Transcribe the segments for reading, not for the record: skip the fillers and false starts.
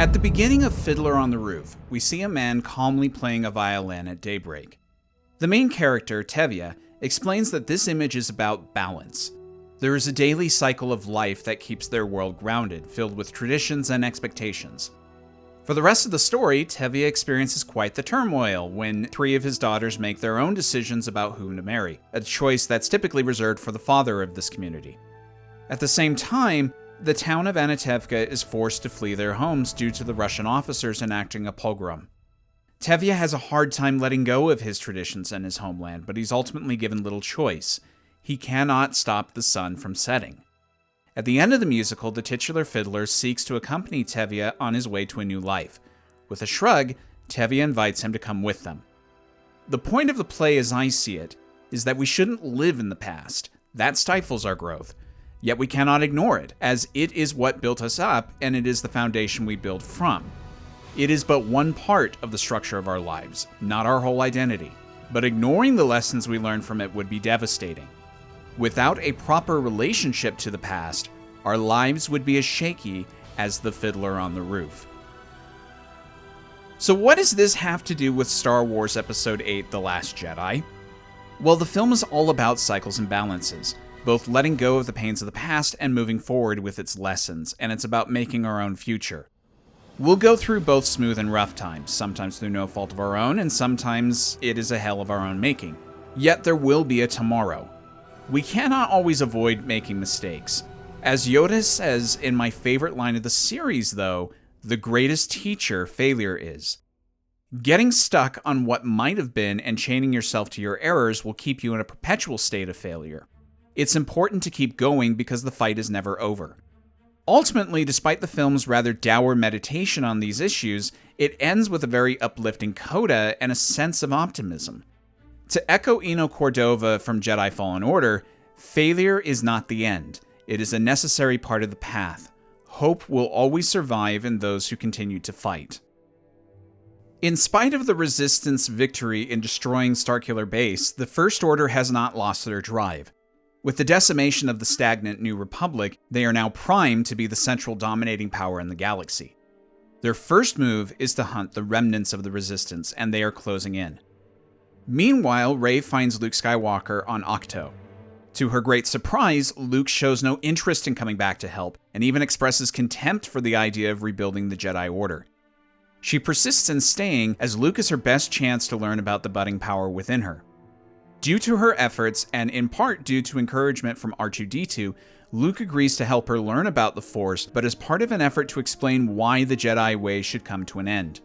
At the beginning of Fiddler on the Roof, we see a man calmly playing a violin at daybreak. The main character, Tevye, explains that this image is about balance. There is a daily cycle of life that keeps their world grounded, filled with traditions and expectations. For the rest of the story, Tevye experiences quite the turmoil when 3 of his daughters make their own decisions about whom to marry, a choice that's typically reserved for the father of this community. At the same time, the town of Anatevka is forced to flee their homes due to the Russian officers enacting a pogrom. Tevye has a hard time letting go of his traditions and his homeland, but he's ultimately given little choice. He cannot stop the sun from setting. At the end of the musical, the titular fiddler seeks to accompany Tevye on his way to a new life. With a shrug, Tevye invites him to come with them. The point of the play, as I see it, is that we shouldn't live in the past. That stifles our growth. Yet we cannot ignore it, as it is what built us up, and it is the foundation we build from. It is but one part of the structure of our lives, not our whole identity. But ignoring the lessons we learn from it would be devastating. Without a proper relationship to the past, our lives would be as shaky as the Fiddler on the Roof. So what does this have to do with Star Wars Episode 8, The Last Jedi? Well, the film is all about cycles and balances, both letting go of the pains of the past and moving forward with its lessons, and it's about making our own future. We'll go through both smooth and rough times, sometimes through no fault of our own, and sometimes it is a hell of our own making. Yet there will be a tomorrow. We cannot always avoid making mistakes. As Yoda says in my favorite line of the series, though, the greatest teacher failure is. Getting stuck on what might have been and chaining yourself to your errors will keep you in a perpetual state of failure. It's important to keep going because the fight is never over. Ultimately, despite the film's rather dour meditation on these issues, it ends with a very uplifting coda and a sense of optimism. To echo Eno Cordova from Jedi Fallen Order, failure is not the end. It is a necessary part of the path. Hope will always survive in those who continue to fight. In spite of the Resistance victory in destroying Starkiller Base, the First Order has not lost their drive. With the decimation of the stagnant New Republic, they are now primed to be the central dominating power in the galaxy. Their first move is to hunt the remnants of the Resistance, and they are closing in. Meanwhile, Rey finds Luke Skywalker on Ahch-To. To her great surprise, Luke shows no interest in coming back to help, and even expresses contempt for the idea of rebuilding the Jedi Order. She persists in staying, as Luke is her best chance to learn about the budding power within her. Due to her efforts, and in part due to encouragement from R2-D2, Luke agrees to help her learn about the Force, but as part of an effort to explain why the Jedi way should come to an end.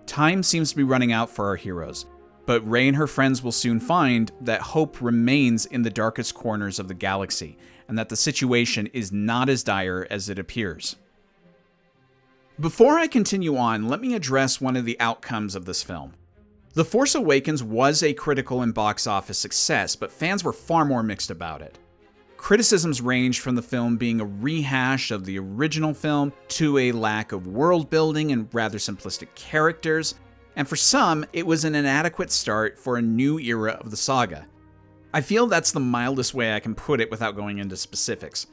Time seems to be running out for our heroes, but Rey and her friends will soon find that hope remains in the darkest corners of the galaxy, and that the situation is not as dire as it appears. Before I continue on, let me address one of the outcomes of this film. The Force Awakens was a critical and box office success, but fans were far more mixed about it. Criticisms ranged from the film being a rehash of the original film to a lack of world building and rather simplistic characters, and for some, it was an inadequate start for a new era of the saga. I feel that's the mildest way I can put it without going into specifics.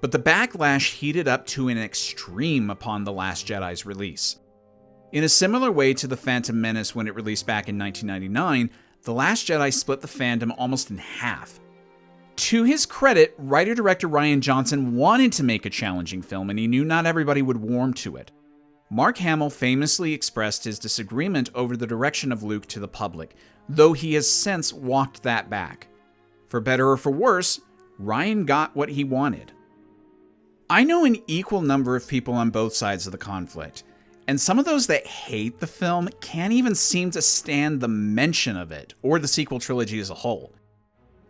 But the backlash heated up to an extreme upon The Last Jedi's release. In a similar way to The Phantom Menace when it released back in 1999, The Last Jedi split the fandom almost in half. To his credit, writer-director Rian Johnson wanted to make a challenging film, and he knew not everybody would warm to it. Mark Hamill famously expressed his disagreement over the direction of Luke to the public, though he has since walked that back. For better or for worse, Rian got what he wanted. I know an equal number of people on both sides of the conflict, and some of those that hate the film can't even seem to stand the mention of it, or the sequel trilogy as a whole.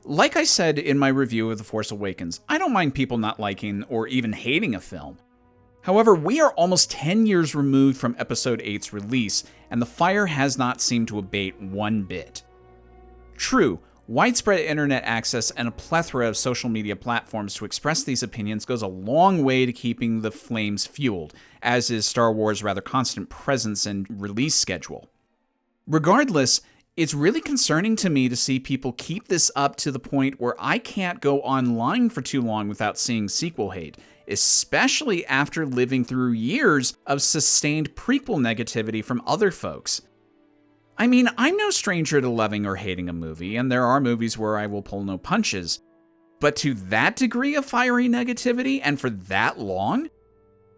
Like I said in my review of The Force Awakens, I don't mind people not liking or even hating a film. However, we are almost 10 years removed from Episode 8's release, and the fire has not seemed to abate one bit. True, widespread internet access and a plethora of social media platforms to express these opinions goes a long way to keeping the flames fueled, as is Star Wars' rather constant presence and release schedule. Regardless, it's really concerning to me to see people keep this up to the point where I can't go online for too long without seeing sequel hate. especially after living through years of sustained prequel negativity from other folks. I mean, I'm no stranger to loving or hating a movie, and there are movies where I will pull no punches. But to that degree of fiery negativity, and for that long?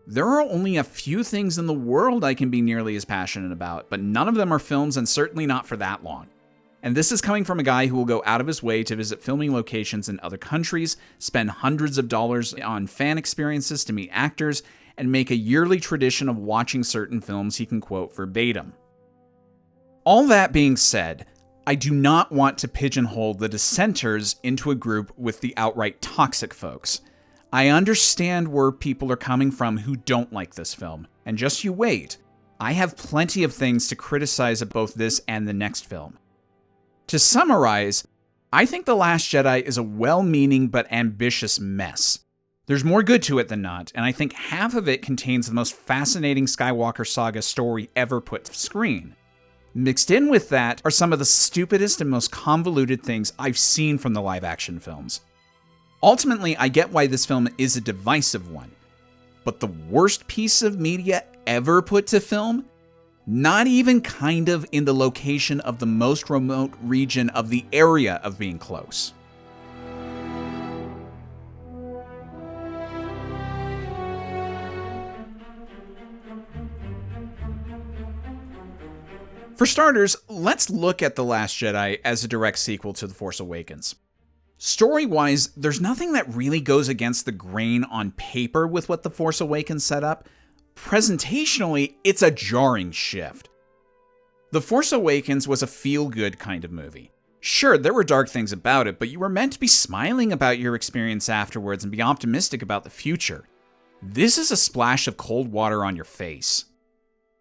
There are only a few things in the world I can be nearly as passionate about, but none of them are films, and certainly not for that long. And this is coming from a guy who will go out of his way to visit filming locations in other countries, spend hundreds of dollars on fan experiences to meet actors, and make a yearly tradition of watching certain films he can quote verbatim. All that being said, I do not want to pigeonhole the dissenters into a group with the outright toxic folks. I understand where people are coming from who don't like this film, and just you wait. I have plenty of things to criticize of both this and the next film. To summarize, I think The Last Jedi is a well-meaning but ambitious mess. There's more good to it than not, and I think half of it contains the most fascinating Skywalker saga story ever put to screen. Mixed in with that are some of the stupidest and most convoluted things I've seen from the live-action films. Ultimately, I get why this film is a divisive one. But the worst piece of media ever put to film? Not even kind of in the location of the most remote region of the area of being close. For starters, let's look at The Last Jedi as a direct sequel to The Force Awakens. Story-wise, there's nothing that really goes against the grain on paper with what The Force Awakens set up. Presentationally, it's a jarring shift. The Force Awakens was a feel-good kind of movie. Sure, there were dark things about it, but you were meant to be smiling about your experience afterwards and be optimistic about the future. This is a splash of cold water on your face.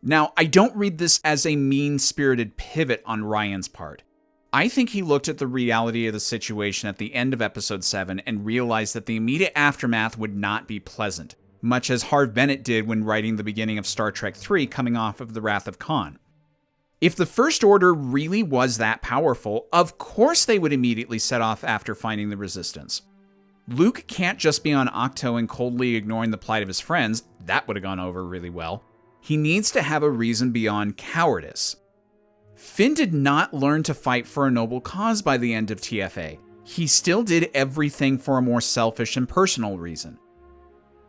Now, I don't read this as a mean-spirited pivot on Rian's part. I think he looked at the reality of the situation at the end of Episode 7 and realized that the immediate aftermath would not be pleasant, much as Harve Bennett did when writing the beginning of Star Trek III coming off of The Wrath of Khan. If the First Order really was that powerful, of course they would immediately set off after finding the Resistance. Luke can't just be on Ahch-To and coldly ignoring the plight of his friends. That would have gone over really well. He needs to have a reason beyond cowardice. Finn did not learn to fight for a noble cause by the end of TFA. He still did everything for a more selfish and personal reason.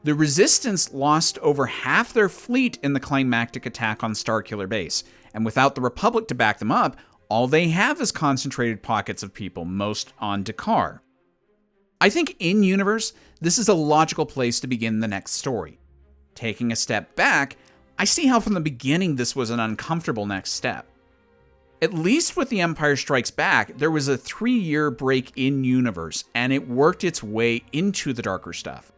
The Resistance lost over half their fleet in the climactic attack on Starkiller Base, and without the Republic to back them up, all they have is concentrated pockets of people, most on D'Qar. I think in-universe, this is a logical place to begin the next story. Taking a step back, I see how from the beginning this was an uncomfortable next step. At least with The Empire Strikes Back, there was a 3-year break in-universe, and it worked its way into the darker stuff.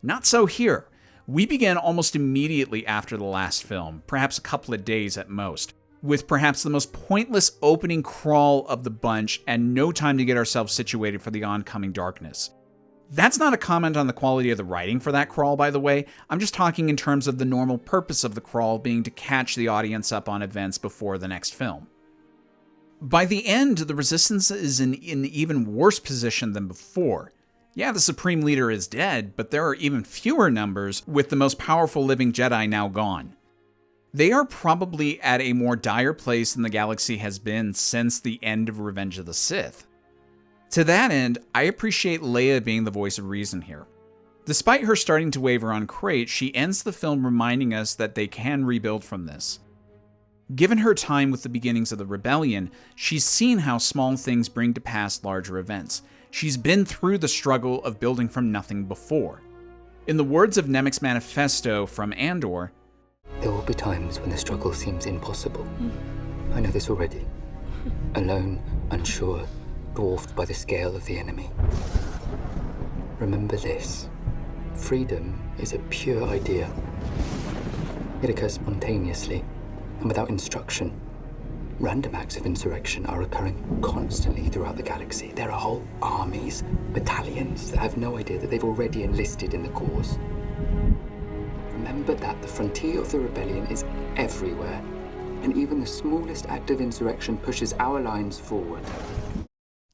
Not so here. We began almost immediately after the last film, perhaps a couple of days at most, with perhaps the most pointless opening crawl of the bunch and no time to get ourselves situated for the oncoming darkness. That's not a comment on the quality of the writing for that crawl, by the way. I'm just talking in terms of the normal purpose of the crawl being to catch the audience up on events before the next film. By the end, the Resistance is in an even worse position than before. Yeah, the Supreme Leader is dead, but there are even fewer numbers, with the most powerful living Jedi now gone. They are probably at a more dire place than the galaxy has been since the end of Revenge of the Sith. To that end, I appreciate Leia being the voice of reason here. Despite her starting to waver on Crate, she ends the film reminding us that they can rebuild from this. Given her time with the beginnings of the rebellion, she's seen how small things bring to pass larger events. She's been through the struggle of building from nothing before. In the words of Nemik's manifesto from Andor, "There will be times when the struggle seems impossible. I know this already. Alone, unsure, dwarfed by the scale of the enemy. Remember this. Freedom is a pure idea. It occurs spontaneously and without instruction. Random acts of insurrection are occurring constantly throughout the galaxy. There are whole armies, battalions that have no idea that they've already enlisted in the cause. Remember that the frontier of the rebellion is everywhere, and even the smallest act of insurrection pushes our lines forward."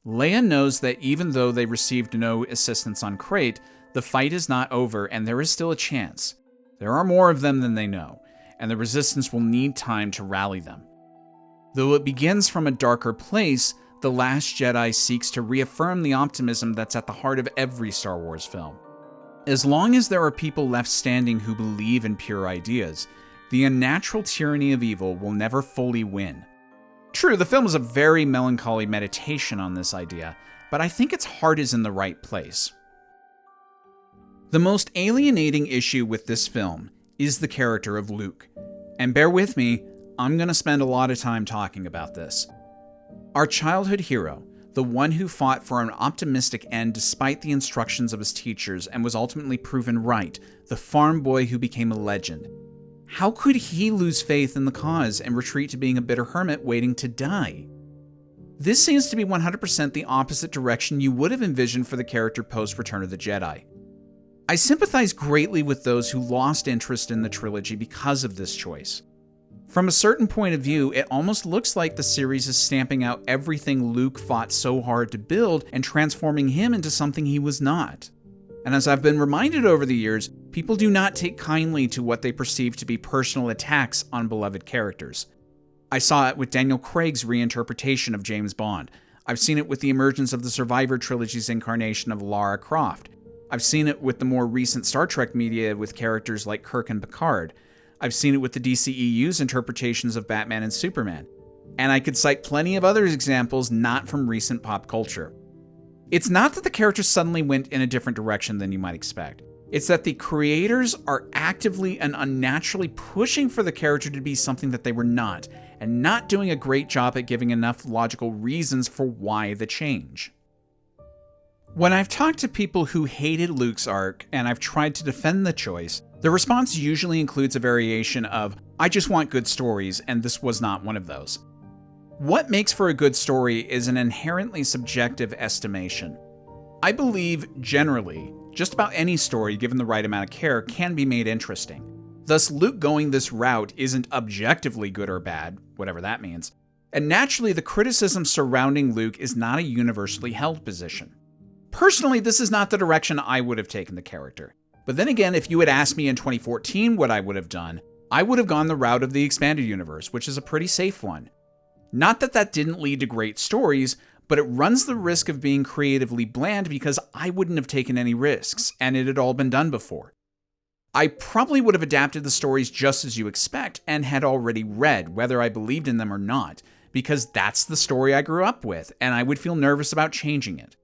Leia knows that even though they received no assistance on Crate, The fight is not over, and there is still a chance. There are more of them than they know, and the Resistance will need time to rally them. Though it begins from a darker place, The Last Jedi seeks to reaffirm the optimism that's at the heart of every Star Wars film. As long as there are people left standing who believe in pure ideas, the unnatural tyranny of evil will never fully win. True, the film is a very melancholy meditation on this idea, but I think its heart is in the right place. The most alienating issue with this film is the character of Luke. And bear with me, I'm going to spend a lot of time talking about this. Our childhood hero, the one who fought for an optimistic end despite the instructions of his teachers and was ultimately proven right, the farm boy who became a legend. How could he lose faith in the cause and retreat to being a bitter hermit waiting to die? This seems to be 100% the opposite direction you would have envisioned for the character post-Return of the Jedi. I sympathize greatly with those who lost interest in the trilogy because of this choice. From a certain point of view, it almost looks like the series is stamping out everything Luke fought so hard to build and transforming him into something he was not. And as I've been reminded over the years, people do not take kindly to what they perceive to be personal attacks on beloved characters. I saw it with Daniel Craig's reinterpretation of James Bond. I've seen it with the emergence of the Survivor trilogy's incarnation of Lara Croft. I've seen it with the more recent Star Trek media with characters like Kirk and Picard. I've seen it with the DCEU's interpretations of Batman and Superman. And I could cite plenty of other examples not from recent pop culture. It's not that the characters suddenly went in a different direction than you might expect. It's that the creators are actively and unnaturally pushing for the character to be something that they were not, and not doing a great job at giving enough logical reasons for why the change. When I've talked to people who hated Luke's arc, and I've tried to defend the choice, the response usually includes a variation of, "I just want good stories, and this was not one of those." What makes for a good story is an inherently subjective estimation. I believe, generally, just about any story, given the right amount of care, can be made interesting. Thus, Luke going this route isn't objectively good or bad, whatever that means. And naturally, the criticism surrounding Luke is not a universally held position. Personally, this is not the direction I would have taken the character. But then again, if you had asked me in 2014 what I would have done, I would have gone the route of the expanded universe, which is a pretty safe one. Not that that didn't lead to great stories, but it runs the risk of being creatively bland because I wouldn't have taken any risks, and it had all been done before. I probably would have adapted the stories just as you expect and had already read, whether I believed in them or not, because that's the story I grew up with, and I would feel nervous about changing it.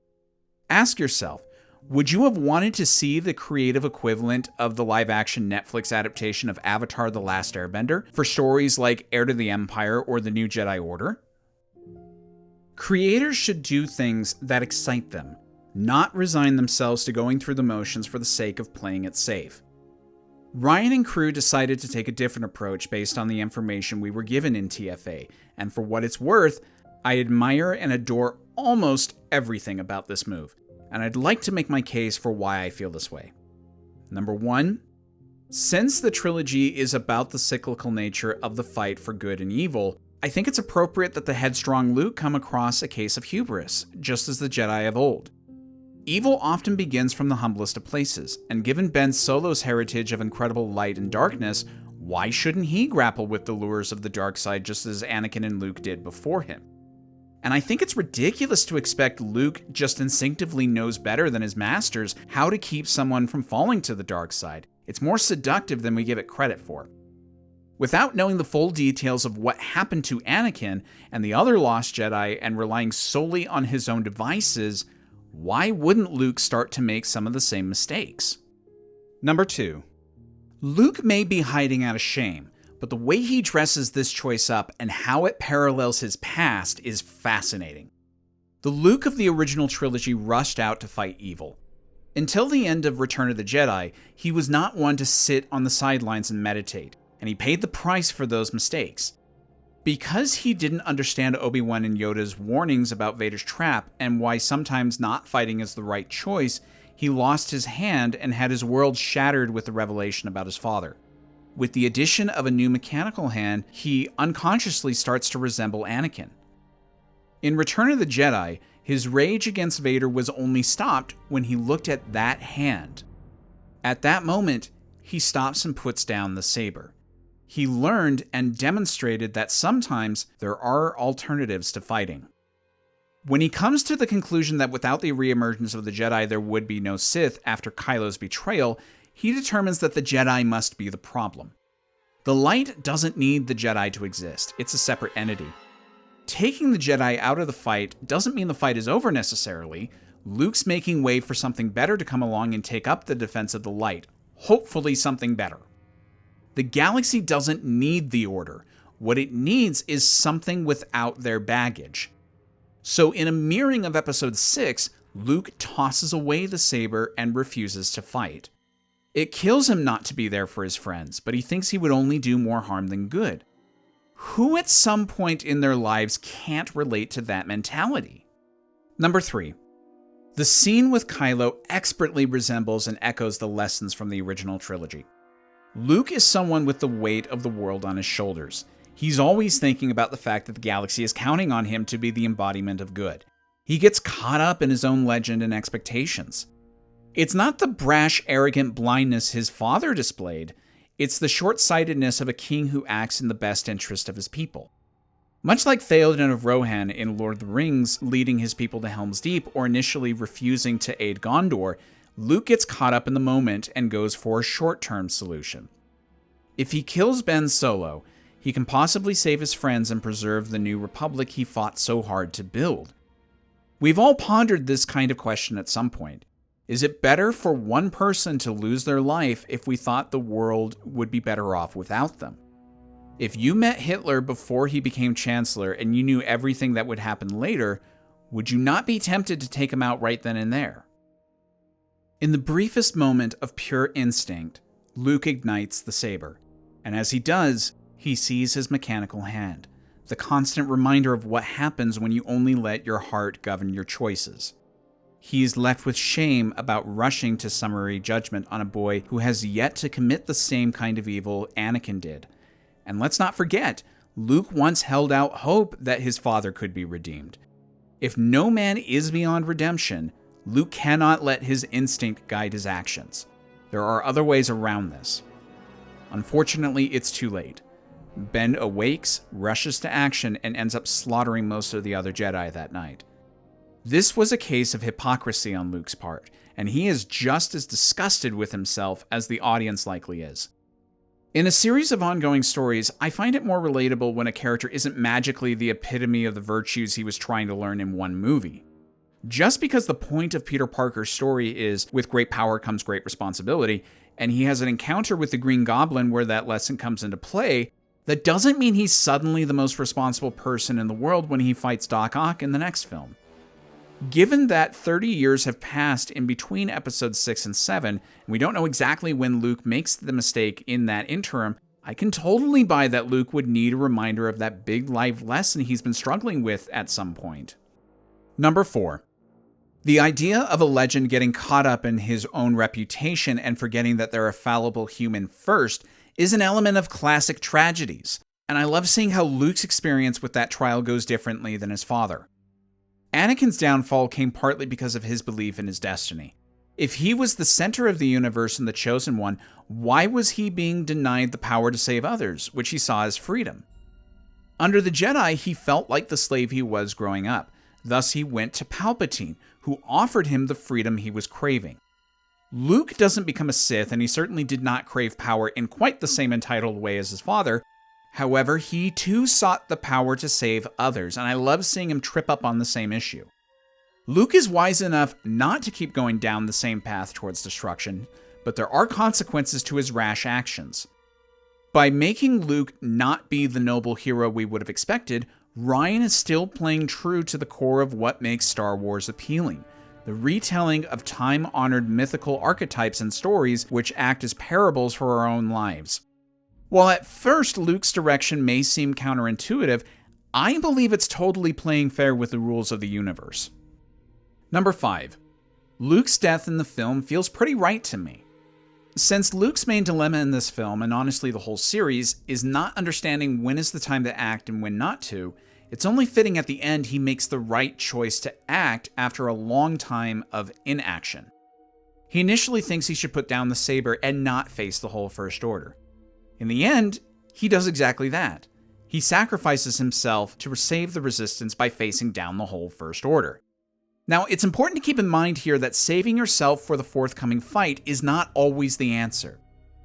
Ask yourself, would you have wanted to see the creative equivalent of the live-action Netflix adaptation of Avatar: The Last Airbender for stories like Heir to the Empire or The New Jedi Order? Creators should do things that excite them, not resign themselves to going through the motions for the sake of playing it safe. Ryan and crew decided to take a different approach based on the information we were given in TFA, and for what it's worth, I admire and adore almost everything about this move, and I'd like to make my case for why I feel this way. Number one, since the trilogy is about the cyclical nature of the fight for good and evil, I think it's appropriate that the headstrong Luke come across a case of hubris, just as the Jedi of old. Evil often begins from the humblest of places, and given Ben Solo's heritage of incredible light and darkness, why shouldn't he grapple with the lures of the dark side just as Anakin and Luke did before him? And I think it's ridiculous to expect Luke just instinctively knows better than his masters how to keep someone from falling to the dark side. It's more seductive than we give it credit for. Without knowing the full details of what happened to Anakin and the other Lost Jedi and relying solely on his own devices, why wouldn't Luke start to make some of the same mistakes? Number two, Luke may be hiding out of shame, but the way he dresses this choice up and how it parallels his past is fascinating. The Luke of the original trilogy rushed out to fight evil. Until the end of Return of the Jedi, he was not one to sit on the sidelines and meditate, and he paid the price for those mistakes. Because he didn't understand Obi-Wan and Yoda's warnings about Vader's trap and why sometimes not fighting is the right choice, he lost his hand and had his world shattered with the revelation about his father. With the addition of a new mechanical hand, he unconsciously starts to resemble Anakin. In Return of the Jedi, his rage against Vader was only stopped when he looked at that hand. At that moment, he stops and puts down the saber. He learned and demonstrated that sometimes there are alternatives to fighting. When he comes to the conclusion that without the reemergence of the Jedi there would be no Sith after Kylo's betrayal, he determines that the Jedi must be the problem. The light doesn't need the Jedi to exist, it's a separate entity. Taking the Jedi out of the fight doesn't mean the fight is over necessarily. Luke's making way for something better to come along and take up the defense of the light, hopefully something better. The galaxy doesn't need the Order. What it needs is something without their baggage. So in a mirroring of Episode 6, Luke tosses away the saber and refuses to fight. It kills him not to be there for his friends, but he thinks he would only do more harm than good. Who at some point in their lives can't relate to that mentality? Number 3. The scene with Kylo expertly resembles and echoes the lessons from the original trilogy. Luke is someone with the weight of the world on his shoulders. He's always thinking about the fact that the galaxy is counting on him to be the embodiment of good. He gets caught up in his own legend and expectations. It's not the brash, arrogant blindness his father displayed. It's the short-sightedness of a king who acts in the best interest of his people. Much like Theoden of Rohan in Lord of the Rings leading his people to Helm's Deep or initially refusing to aid Gondor, Luke gets caught up in the moment and goes for a short-term solution. If he kills Ben Solo, he can possibly save his friends and preserve the new republic he fought so hard to build. We've all pondered this kind of question at some point. Is it better for one person to lose their life if we thought the world would be better off without them? If you met Hitler before he became chancellor and you knew everything that would happen later, would you not be tempted to take him out right then and there? In the briefest moment of pure instinct, Luke ignites the saber, and as he does, he sees his mechanical hand, the constant reminder of what happens when you only let your heart govern your choices. He is left with shame about rushing to summary judgment on a boy who has yet to commit the same kind of evil Anakin did. And let's not forget, Luke once held out hope that his father could be redeemed. If no man is beyond redemption, Luke cannot let his instinct guide his actions. There are other ways around this. Unfortunately, it's too late. Ben awakes, rushes to action, and ends up slaughtering most of the other Jedi that night. This was a case of hypocrisy on Luke's part, and he is just as disgusted with himself as the audience likely is. In a series of ongoing stories, I find it more relatable when a character isn't magically the epitome of the virtues he was trying to learn in one movie. Just because the point of Peter Parker's story is, with great power comes great responsibility, and he has an encounter with the Green Goblin where that lesson comes into play, that doesn't mean he's suddenly the most responsible person in the world when he fights Doc Ock in the next film. Given that 30 years have passed in between episodes 6 and 7, and we don't know exactly when Luke makes the mistake in that interim, I can totally buy that Luke would need a reminder of that big life lesson he's been struggling with at some point. Number 4. The idea of a legend getting caught up in his own reputation and forgetting that they're a fallible human first is an element of classic tragedies, and I love seeing how Luke's experience with that trial goes differently than his father. Anakin's downfall came partly because of his belief in his destiny. If he was the center of the universe and the chosen one, why was he being denied the power to save others, which he saw as freedom? Under the Jedi, he felt like the slave he was growing up. Thus, he went to Palpatine, who offered him the freedom he was craving. Luke doesn't become a Sith, and he certainly did not crave power in quite the same entitled way as his father. However, he too sought the power to save others, and I love seeing him trip up on the same issue. Luke is wise enough not to keep going down the same path towards destruction, but there are consequences to his rash actions. By making Luke not be the noble hero we would have expected, Rian is still playing true to the core of what makes Star Wars appealing, the retelling of time-honored mythical archetypes and stories which act as parables for our own lives. While at first Luke's direction may seem counterintuitive, I believe it's totally playing fair with the rules of the universe. Number 5. Luke's death in the film feels pretty right to me. Since Luke's main dilemma in this film, and honestly the whole series, is not understanding when is the time to act and when not to, It's only fitting at the end he makes the right choice to act after a long time of inaction. He initially thinks he should put down the saber and not face the whole First Order. In the end, he does exactly that. He sacrifices himself to save the Resistance by facing down the whole First Order. Now, it's important to keep in mind here that saving yourself for the forthcoming fight is not always the answer.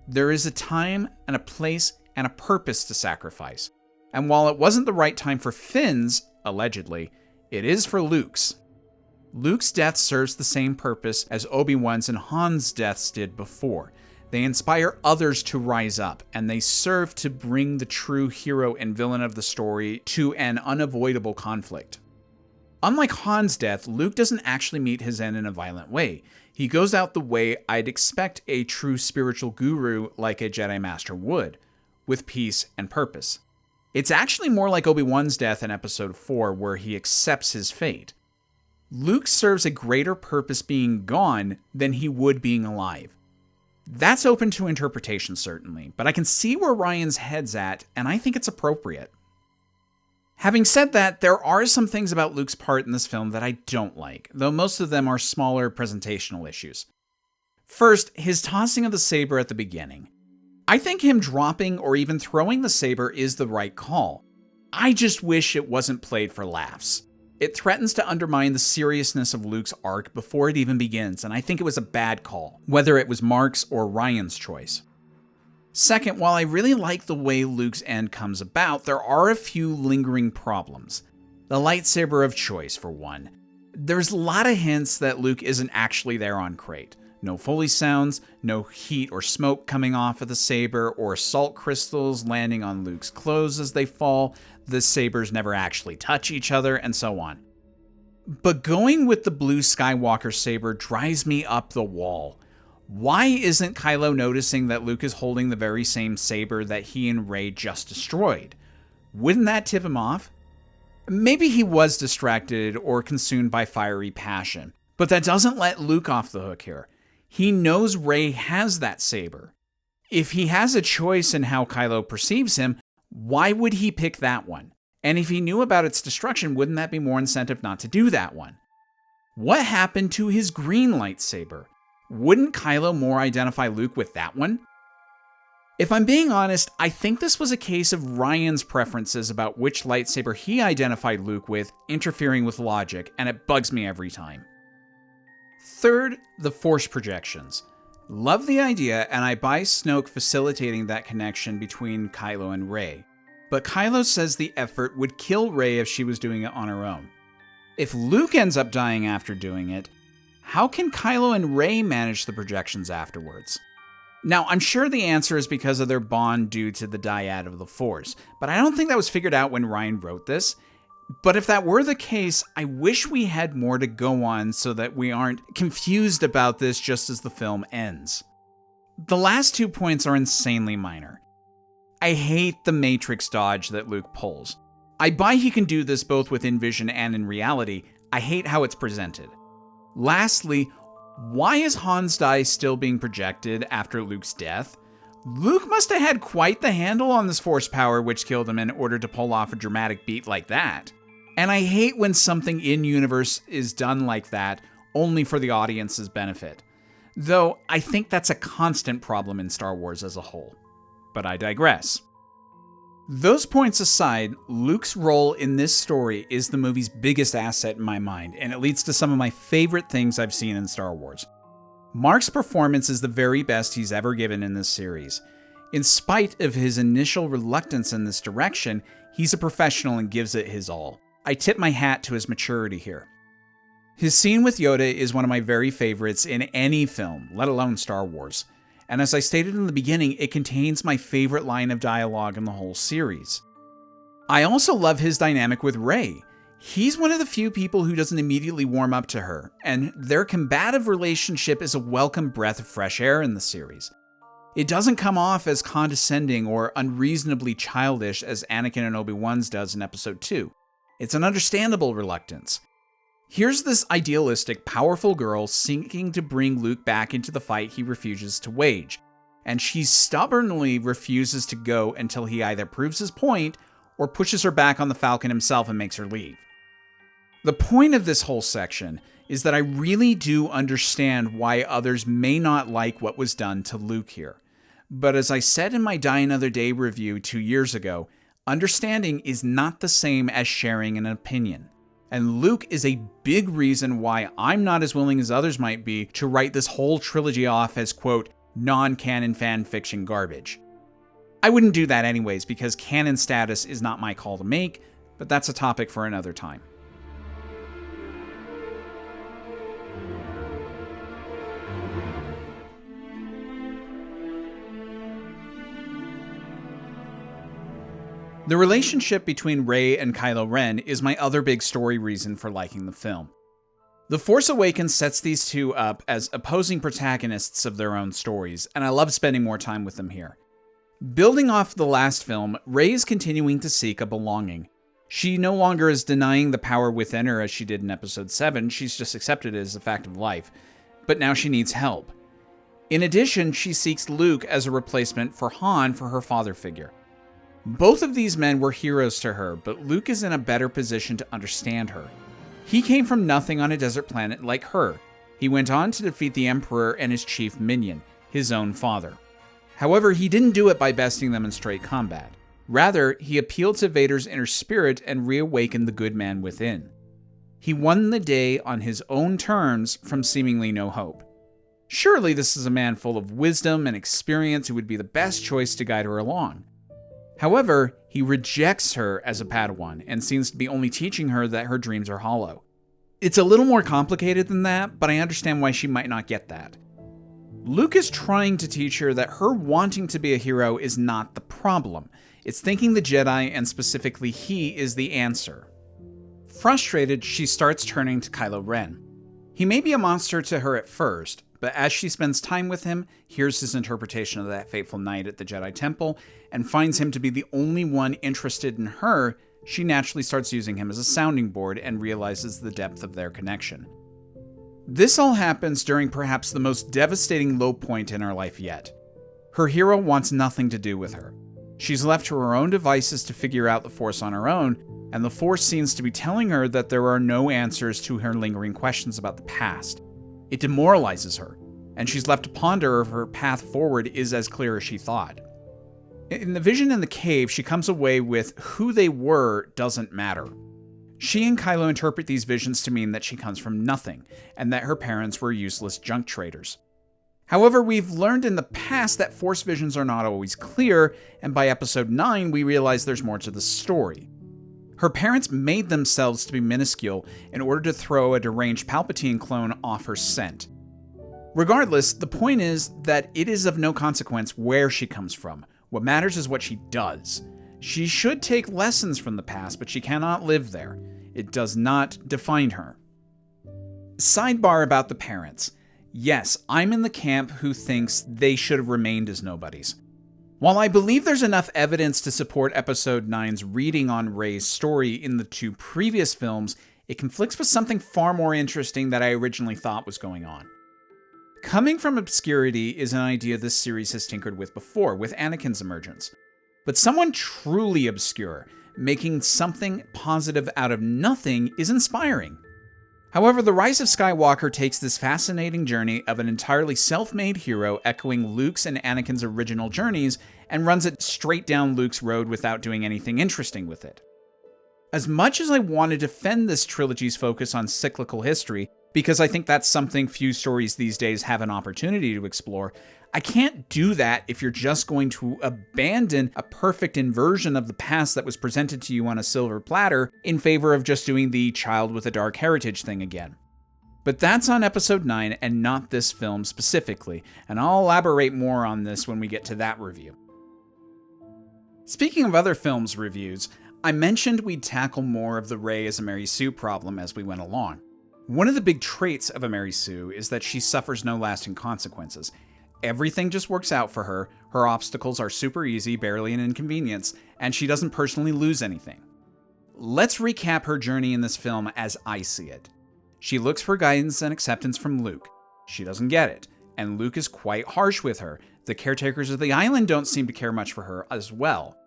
There is a time and a place and a purpose to sacrifice. And while it wasn't the right time for Finn's, allegedly, it is for Luke's. Luke's death serves the same purpose as Obi-Wan's and Han's deaths did before. They inspire others to rise up, and they serve to bring the true hero and villain of the story to an unavoidable conflict. Unlike Han's death, Luke doesn't actually meet his end in a violent way. He goes out the way I'd expect a true spiritual guru like a Jedi Master would, with peace and purpose. It's actually more like Obi-Wan's death in Episode 4, where he accepts his fate. Luke serves a greater purpose being gone than he would being alive. That's open to interpretation, certainly, but I can see where Ryan's head's at, and I think it's appropriate. Having said that, there are some things about Luke's part in this film that I don't like, though most of them are smaller presentational issues. First, his tossing of the saber at the beginning. I think him dropping or even throwing the saber is the right call. I just wish it wasn't played for laughs. It threatens to undermine the seriousness of Luke's arc before it even begins, and I think it was a bad call, whether it was Mark's or Ryan's choice. Second, while I really like the way Luke's end comes about, there are a few lingering problems. The lightsaber of choice, for one. There's a lot of hints that Luke isn't actually there on Crate. No Foley sounds, no heat or smoke coming off of the saber, or salt crystals landing on Luke's clothes as they fall. The sabers never actually touch each other, and so on. But going with the blue Skywalker saber drives me up the wall. Why isn't Kylo noticing that Luke is holding the very same saber that he and Rey just destroyed? Wouldn't that tip him off? Maybe he was distracted or consumed by fiery passion, but that doesn't let Luke off the hook here. He knows Rey has that saber. If he has a choice in how Kylo perceives him, why would he pick that one? And if he knew about its destruction, wouldn't that be more incentive not to do that one? What happened to his green lightsaber? Wouldn't Kylo more identify Luke with that one? If I'm being honest, I think this was a case of Ryan's preferences about which lightsaber he identified Luke with interfering with logic, and it bugs me every time. Third, the Force projections. Love the idea, and I buy Snoke facilitating that connection between Kylo and Rey. But Kylo says the effort would kill Rey if she was doing it on her own. If Luke ends up dying after doing it, how can Kylo and Rey manage the projections afterwards? Now, I'm sure the answer is because of their bond due to the dyad of the Force, but I don't think that was figured out when Ryan wrote this. But if that were the case, I wish we had more to go on so that we aren't confused about this just as the film ends. The last 2 points are insanely minor. I hate the Matrix dodge that Luke pulls. I buy he can do this both within vision and in reality. I hate how it's presented. Lastly, why is Han's die still being projected after Luke's death? Luke must have had quite the handle on this force power which killed him in order to pull off a dramatic beat like that. And I hate when something in-universe is done like that, only for the audience's benefit. Though I think that's a constant problem in Star Wars as a whole. But I digress. Those points aside, Luke's role in this story is the movie's biggest asset in my mind, and it leads to some of my favorite things I've seen in Star Wars. Mark's performance is the very best he's ever given in this series. In spite of his initial reluctance in this direction, he's a professional and gives it his all. I tip my hat to his maturity here. His scene with Yoda is one of my very favorites in any film, let alone Star Wars. And as I stated in the beginning, it contains my favorite line of dialogue in the whole series. I also love his dynamic with Rey. He's one of the few people who doesn't immediately warm up to her, and their combative relationship is a welcome breath of fresh air in the series. It doesn't come off as condescending or unreasonably childish as Anakin and Obi-Wan's does in Episode 2. It's an understandable reluctance. Here's this idealistic, powerful girl seeking to bring Luke back into the fight he refuses to wage, and she stubbornly refuses to go until he either proves his point or pushes her back on the Falcon himself and makes her leave. The point of this whole section is that I really do understand why others may not like what was done to Luke here. But as I said in my Die Another Day review 2 years ago, understanding is not the same as sharing an opinion. And Luke is a big reason why I'm not as willing as others might be to write this whole trilogy off as, quote, non-canon fan fiction garbage. I wouldn't do that anyways because canon status is not my call to make, but that's a topic for another time. The relationship between Rey and Kylo Ren is my other big story reason for liking the film. The Force Awakens sets these two up as opposing protagonists of their own stories, and I love spending more time with them here. Building off the last film, Rey is continuing to seek a belonging. She no longer is denying the power within her as she did in Episode 7, she's just accepted it as a fact of life. But now she needs help. In addition, she seeks Luke as a replacement for Han for her father figure. Both of these men were heroes to her, but Luke is in a better position to understand her. He came from nothing on a desert planet like her. He went on to defeat the Emperor and his chief minion, his own father. However, he didn't do it by besting them in straight combat. Rather, he appealed to Vader's inner spirit and reawakened the good man within. He won the day on his own terms from seemingly no hope. Surely this is a man full of wisdom and experience who would be the best choice to guide her along. However, he rejects her as a Padawan and seems to be only teaching her that her dreams are hollow. It's a little more complicated than that, but I understand why she might not get that. Luke is trying to teach her that her wanting to be a hero is not the problem. It's thinking the Jedi, and specifically he, is the answer. Frustrated, she starts turning to Kylo Ren. He may be a monster to her at first, but as she spends time with him, hears his interpretation of that fateful night at the Jedi Temple, and finds him to be the only one interested in her, she naturally starts using him as a sounding board and realizes the depth of their connection. This all happens during perhaps the most devastating low point in her life yet. Her hero wants nothing to do with her. She's left to her own devices to figure out the Force on her own, and the Force seems to be telling her that there are no answers to her lingering questions about the past. It demoralizes her, and she's left to ponder if her path forward is as clear as she thought. In the vision in the cave, she comes away with who they were doesn't matter. She and Kylo interpret these visions to mean that she comes from nothing, and that her parents were useless junk traders. However, we've learned in the past that Force visions are not always clear, and by Episode 9 we realize there's more to the story. Her parents made themselves to be minuscule in order to throw a deranged Palpatine clone off her scent. Regardless, the point is that it is of no consequence where she comes from. What matters is what she does. She should take lessons from the past, but she cannot live there. It does not define her. Sidebar about the parents. Yes, I'm in the camp who thinks they should have remained as nobodies. While I believe there's enough evidence to support Episode 9's reading on Rey's story in the two previous films, it conflicts with something far more interesting that I originally thought was going on. Coming from obscurity is an idea this series has tinkered with before, with Anakin's emergence. But someone truly obscure, making something positive out of nothing, is inspiring. However, The Rise of Skywalker takes this fascinating journey of an entirely self-made hero echoing Luke's and Anakin's original journeys and runs it straight down Luke's road without doing anything interesting with it. As much as I want to defend this trilogy's focus on cyclical history, because I think that's something few stories these days have an opportunity to explore, I can't do that if you're just going to abandon a perfect inversion of the past that was presented to you on a silver platter in favor of just doing the child with a dark heritage thing again. But that's on Episode 9 and not this film specifically, and I'll elaborate more on this when we get to that review. Speaking of other films reviews, I mentioned we'd tackle more of the Rey as a Mary Sue problem as we went along. One of the big traits of a Mary Sue is that she suffers no lasting consequences. Everything just works out for her, her obstacles are super easy, barely an inconvenience, and she doesn't personally lose anything. Let's recap her journey in this film as I see it. She looks for guidance and acceptance from Luke. She doesn't get it, and Luke is quite harsh with her. The caretakers of the island don't seem to care much for her as well.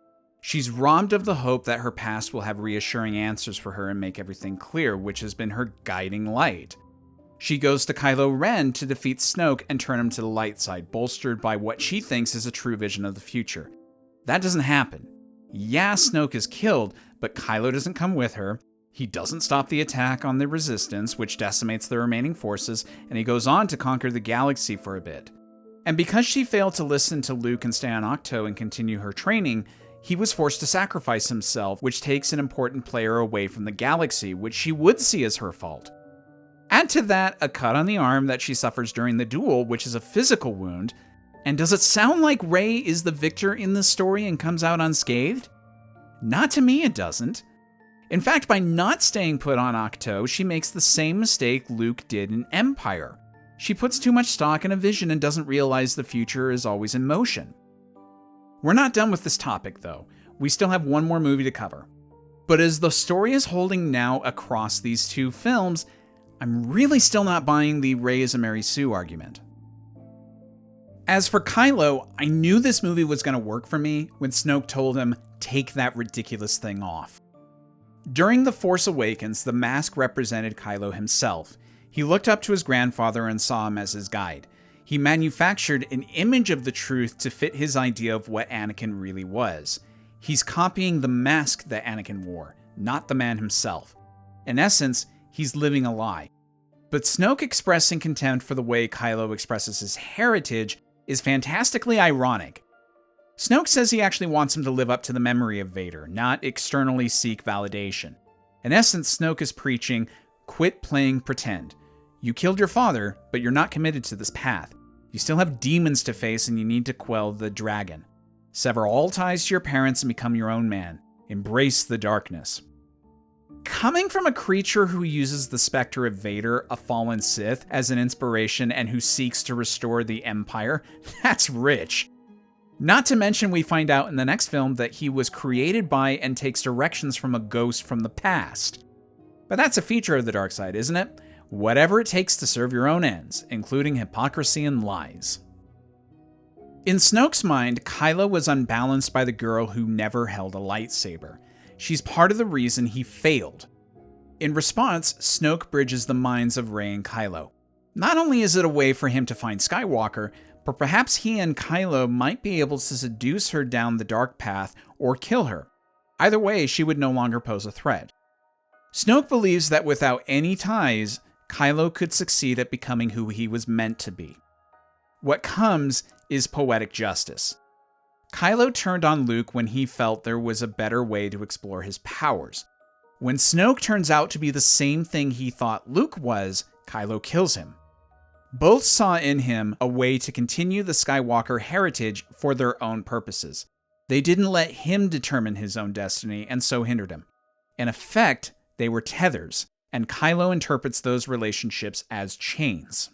She's robbed of the hope that her past will have reassuring answers for her and make everything clear, which has been her guiding light. She goes to Kylo Ren to defeat Snoke and turn him to the light side, bolstered by what she thinks is a true vision of the future. That doesn't happen. Yeah, Snoke is killed, but Kylo doesn't come with her. He doesn't stop the attack on the Resistance, which decimates the remaining forces, and he goes on to conquer the galaxy for a bit. And because she failed to listen to Luke and stay on Ahch-To and continue her training, he was forced to sacrifice himself, which takes an important player away from the galaxy, which she would see as her fault. Add to that a cut on the arm that she suffers during the duel, which is a physical wound, and does it sound like Rey is the victor in this story and comes out unscathed? Not to me, it doesn't. In fact, by not staying put on Ahch-To, she makes the same mistake Luke did in Empire. She puts too much stock in a vision and doesn't realize the future is always in motion. We're not done with this topic, though. We still have one more movie to cover. But as the story is holding now across these two films, I'm really still not buying the Rey is a Mary Sue argument. As for Kylo, I knew this movie was going to work for me when Snoke told him, "Take that ridiculous thing off." During The Force Awakens, the mask represented Kylo himself. He looked up to his grandfather and saw him as his guide. He manufactured an image of the truth to fit his idea of what Anakin really was. He's copying the mask that Anakin wore, not the man himself. In essence, he's living a lie. But Snoke expressing contempt for the way Kylo expresses his heritage is fantastically ironic. Snoke says he actually wants him to live up to the memory of Vader, not externally seek validation. In essence, Snoke is preaching, quit playing pretend. You killed your father, but you're not committed to this path. You still have demons to face and you need to quell the dragon. Sever all ties to your parents and become your own man. Embrace the darkness. Coming from a creature who uses the specter of Vader, a fallen Sith, as an inspiration and who seeks to restore the Empire, that's rich. Not to mention we find out in the next film that he was created by and takes directions from a ghost from the past. But that's a feature of the dark side, isn't it? Whatever it takes to serve your own ends, including hypocrisy and lies. In Snoke's mind, Kylo was unbalanced by the girl who never held a lightsaber. She's part of the reason he failed. In response, Snoke bridges the minds of Rey and Kylo. Not only is it a way for him to find Skywalker, but perhaps he and Kylo might be able to seduce her down the dark path or kill her. Either way, she would no longer pose a threat. Snoke believes that without any ties, Kylo could succeed at becoming who he was meant to be. What comes is poetic justice. Kylo turned on Luke when he felt there was a better way to explore his powers. When Snoke turns out to be the same thing he thought Luke was, Kylo kills him. Both saw in him a way to continue the Skywalker heritage for their own purposes. They didn't let him determine his own destiny and so hindered him. In effect, they were tethers, and Kylo interprets those relationships as chains.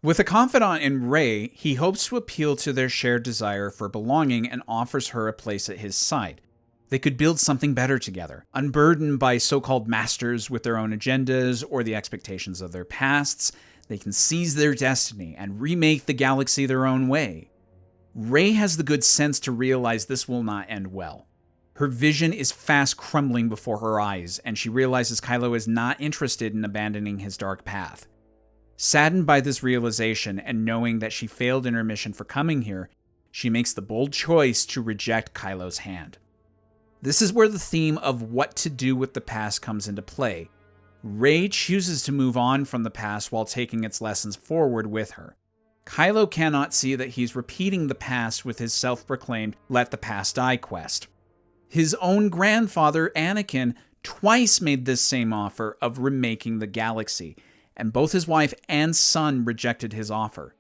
With a confidant in Rey, he hopes to appeal to their shared desire for belonging and offers her a place at his side. They could build something better together, unburdened by so-called masters with their own agendas or the expectations of their pasts. They can seize their destiny and remake the galaxy their own way. Rey has the good sense to realize this will not end well. Her vision is fast crumbling before her eyes, and she realizes Kylo is not interested in abandoning his dark path. Saddened by this realization and knowing that she failed in her mission for coming here, she makes the bold choice to reject Kylo's hand. This is where the theme of what to do with the past comes into play. Rey chooses to move on from the past while taking its lessons forward with her. Kylo cannot see that he's repeating the past with his self-proclaimed "let the past die" quest. His own grandfather, Anakin, twice made this same offer of remaking the galaxy, and both his wife and son rejected his offer.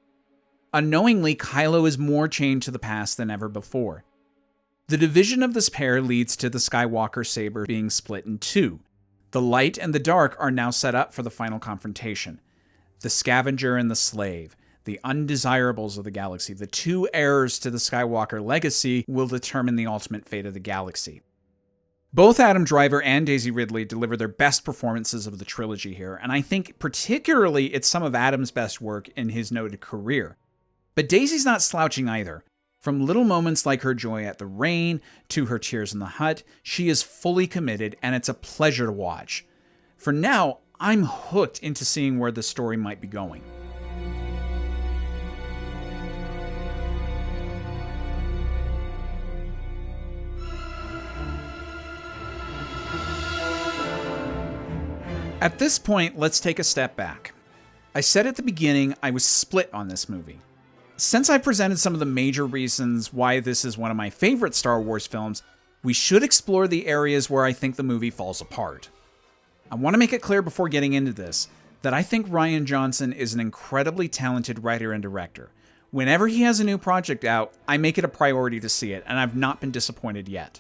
Unknowingly, Kylo is more chained to the past than ever before. The division of this pair leads to the Skywalker saber being split in two. The light and the dark are now set up for the final confrontation. The scavenger and the slave, the undesirables of the galaxy, the two heirs to the Skywalker legacy will determine the ultimate fate of the galaxy. Both Adam Driver and Daisy Ridley deliver their best performances of the trilogy here, and I think particularly it's some of Adam's best work in his noted career. But Daisy's not slouching either. From little moments like her joy at the rain to her tears in the hut, she is fully committed, and it's a pleasure to watch. For now, I'm hooked into seeing where the story might be going. At this point, let's take a step back. I said at the beginning I was split on this movie. Since I presented some of the major reasons why this is one of my favorite Star Wars films, we should explore the areas where I think the movie falls apart. I want to make it clear before getting into this that I think Rian Johnson is an incredibly talented writer and director. Whenever he has a new project out, I make it a priority to see it, and I've not been disappointed yet.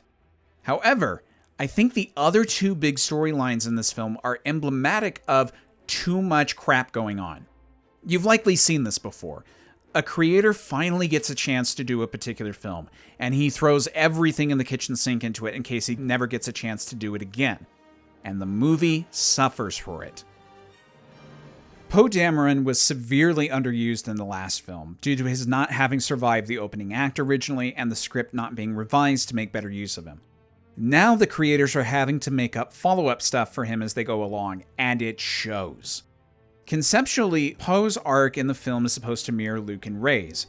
However, I think the other two big storylines in this film are emblematic of too much crap going on. You've likely seen this before. A creator finally gets a chance to do a particular film, and he throws everything in the kitchen sink into it in case he never gets a chance to do it again. And the movie suffers for it. Poe Dameron was severely underused in the last film due to his not having survived the opening act originally and the script not being revised to make better use of him. Now the creators are having to make up follow-up stuff for him as they go along, and it shows. Conceptually, Poe's arc in the film is supposed to mirror Luke and Rey's.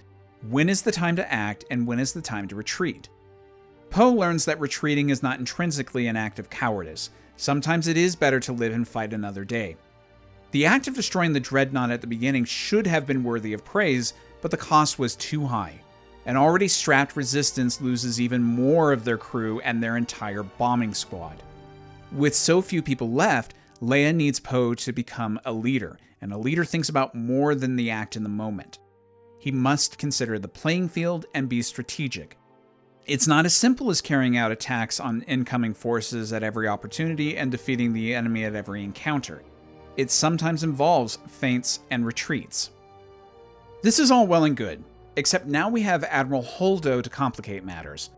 When is the time to act, and when is the time to retreat? Poe learns that retreating is not intrinsically an act of cowardice. Sometimes it is better to live and fight another day. The act of destroying the dreadnought at the beginning should have been worthy of praise, but the cost was too high. An already strapped resistance loses even more of their crew and their entire bombing squad. With so few people left, Leia needs Poe to become a leader, and a leader thinks about more than the act in the moment. He must consider the playing field and be strategic. It's not as simple as carrying out attacks on incoming forces at every opportunity and defeating the enemy at every encounter. It sometimes involves feints and retreats. This is all well and good, except now we have Admiral Holdo to complicate matters.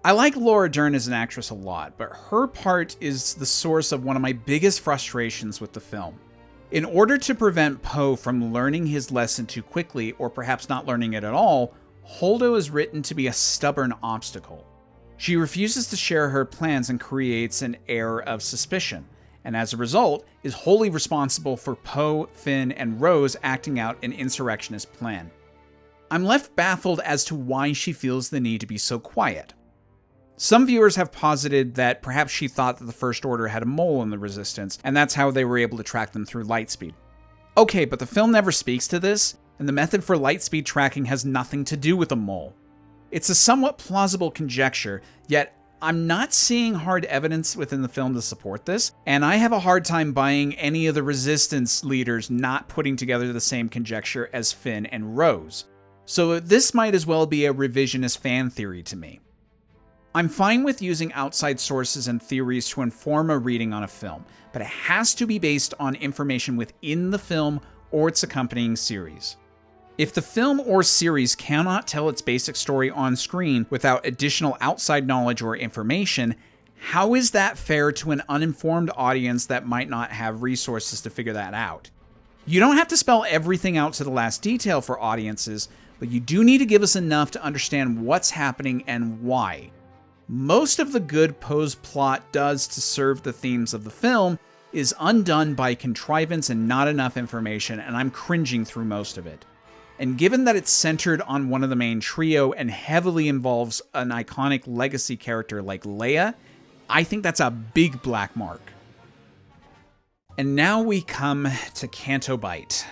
I like Laura Dern as an actress a lot, but her part is the source of one of my biggest frustrations with the film. In order to prevent Poe from learning his lesson too quickly, or perhaps not learning it at all, Holdo is written to be a stubborn obstacle. She refuses to share her plans and creates an air of suspicion, and as a result, is wholly responsible for Poe, Finn, and Rose acting out an insurrectionist plan. I'm left baffled as to why she feels the need to be so quiet. Some viewers have posited that perhaps she thought that the First Order had a mole in the Resistance, and that's how they were able to track them through lightspeed. Okay, but the film never speaks to this, and the method for lightspeed tracking has nothing to do with a mole. It's a somewhat plausible conjecture, yet I'm not seeing hard evidence within the film to support this, and I have a hard time buying any of the Resistance leaders not putting together the same conjecture as Finn and Rose. So this might as well be a revisionist fan theory to me. I'm fine with using outside sources and theories to inform a reading on a film, but it has to be based on information within the film or its accompanying series. If the film or series cannot tell its basic story on screen without additional outside knowledge or information, how is that fair to an uninformed audience that might not have resources to figure that out? You don't have to spell everything out to the last detail for audiences, but you do need to give us enough to understand what's happening and why. Most of the good Poe's plot does to serve the themes of the film is undone by contrivance and not enough information, and I'm cringing through most of it. And given that it's centered on one of the main trio and heavily involves an iconic legacy character like Leia, I think that's a big black mark. And now we come to Canto Bight.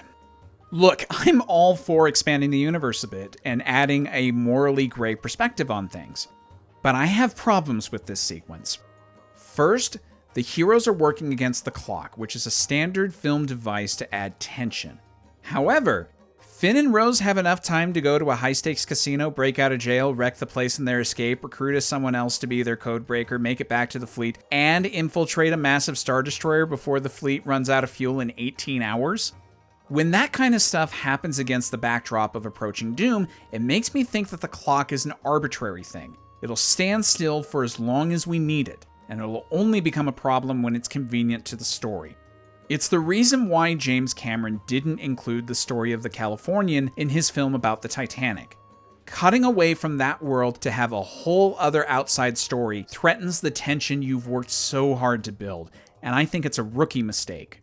Look, I'm all for expanding the universe a bit and adding a morally gray perspective on things. But I have problems with this sequence. First, the heroes are working against the clock, which is a standard film device to add tension. However, Finn and Rose have enough time to go to a high-stakes casino, break out of jail, wreck the place in their escape, recruit as someone else to be their codebreaker, make it back to the fleet, and infiltrate a massive Star Destroyer before the fleet runs out of fuel in 18 hours. When that kind of stuff happens against the backdrop of approaching doom, it makes me think that the clock is an arbitrary thing. It'll stand still for as long as we need it, and it'll only become a problem when it's convenient to the story. It's the reason why James Cameron didn't include the story of the Californian in his film about the Titanic. Cutting away from that world to have a whole other outside story threatens the tension you've worked so hard to build, and I think it's a rookie mistake.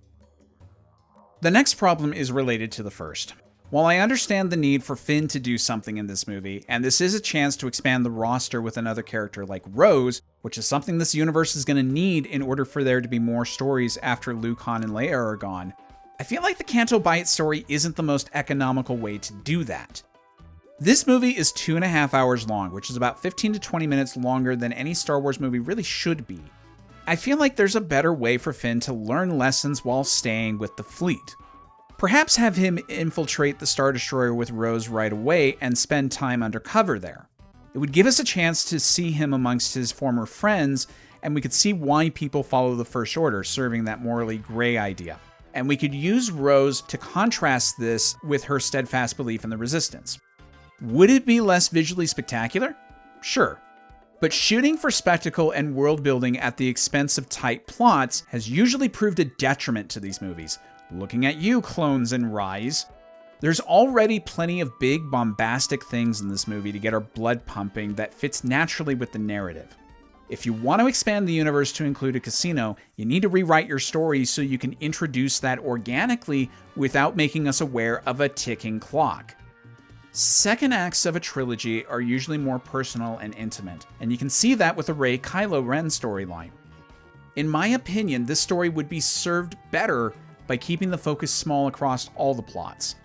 The next problem is related to the first. While I understand the need for Finn to do something in this movie, and this is a chance to expand the roster with another character like Rose, which is something this universe is going to need in order for there to be more stories after Luke, Han, and Leia are gone, I feel like the Canto Bight story isn't the most economical way to do that. This movie is 2.5 hours long, which is about 15 to 20 minutes longer than any Star Wars movie really should be. I feel like there's a better way for Finn to learn lessons while staying with the fleet. Perhaps have him infiltrate the Star Destroyer with Rose right away and spend time undercover there. It would give us a chance to see him amongst his former friends, and we could see why people follow the First Order, serving that morally gray idea. And we could use Rose to contrast this with her steadfast belief in the Resistance. Would it be less visually spectacular? Sure. But shooting for spectacle and world building at the expense of tight plots has usually proved a detriment to these movies. Looking at you, Clones and Rise. There's already plenty of big, bombastic things in this movie to get our blood pumping that fits naturally with the narrative. If you want to expand the universe to include a casino, you need to rewrite your story so you can introduce that organically without making us aware of a ticking clock. Second acts of a trilogy are usually more personal and intimate, and you can see that with the Rey Kylo Ren storyline. In my opinion, this story would be served better by keeping the focus small across all the plots.